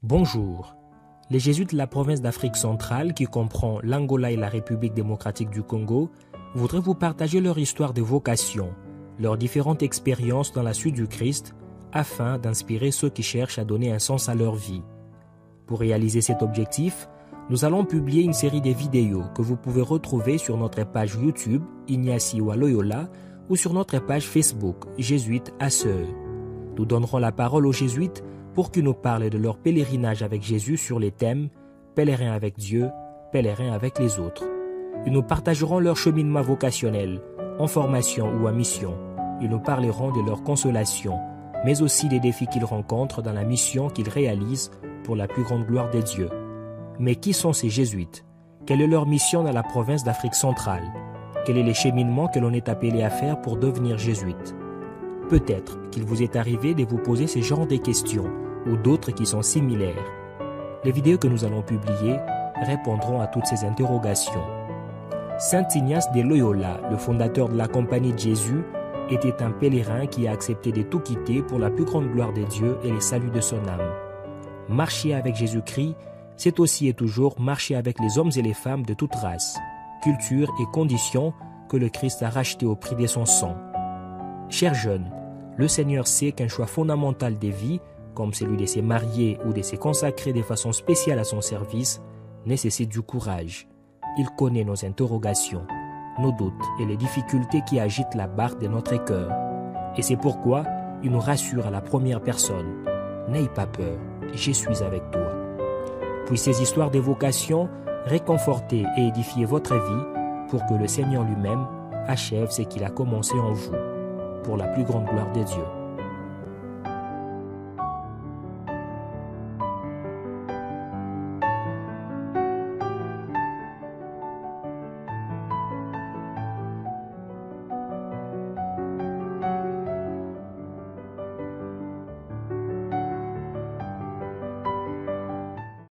Bonjour. Les jésuites de la province d'Afrique centrale, qui comprend l'Angola et la République démocratique du Congo, voudraient vous partager leur histoire de vocation, leurs différentes expériences dans la suite du Christ, afin d'inspirer ceux qui cherchent à donner un sens à leur vie. Pour réaliser cet objectif, nous allons publier une série de vidéos que vous pouvez retrouver sur notre page YouTube Ignacy wa Loyola ou sur notre page Facebook Jésuites à Sœur. Nous donnerons la parole aux jésuites pour qu'ils nous parlent de leur pèlerinage avec Jésus sur les thèmes « Pèlerin avec Dieu, pèlerin avec les autres ». Ils nous partageront leur cheminement vocationnel, en formation ou en mission. Ils nous parleront de leur consolation, mais aussi des défis qu'ils rencontrent dans la mission qu'ils réalisent pour la plus grande gloire de Dieu. Mais qui sont ces jésuites? Quelle est leur mission dans la province d'Afrique centrale? Quel est le cheminement que l'on est appelé à faire pour devenir jésuite? Peut-être qu'il vous est arrivé de vous poser ce genre de questions ou d'autres qui sont similaires. Les vidéos que nous allons publier répondront à toutes ces interrogations. Saint Ignace de Loyola, le fondateur de la Compagnie de Jésus, était un pèlerin qui a accepté de tout quitter pour la plus grande gloire de Dieu et le salut de son âme. Marcher avec Jésus-Christ, c'est aussi et toujours marcher avec les hommes et les femmes de toute race, culture et conditions que le Christ a rachetés au prix de son sang. Chers jeunes, le Seigneur sait qu'un choix fondamental des vies, comme celui de se marier ou de se consacrer de façon spéciale à son service, nécessite du courage. Il connaît nos interrogations, nos doutes et les difficultés qui agitent la barque de notre cœur. Et c'est pourquoi il nous rassure à la première personne. N'aie pas peur, je suis avec toi. Puis ces histoires de vocation, réconfortez et édifiez votre vie pour que le Seigneur lui-même achève ce qu'il a commencé en vous, pour la plus grande gloire de Dieu.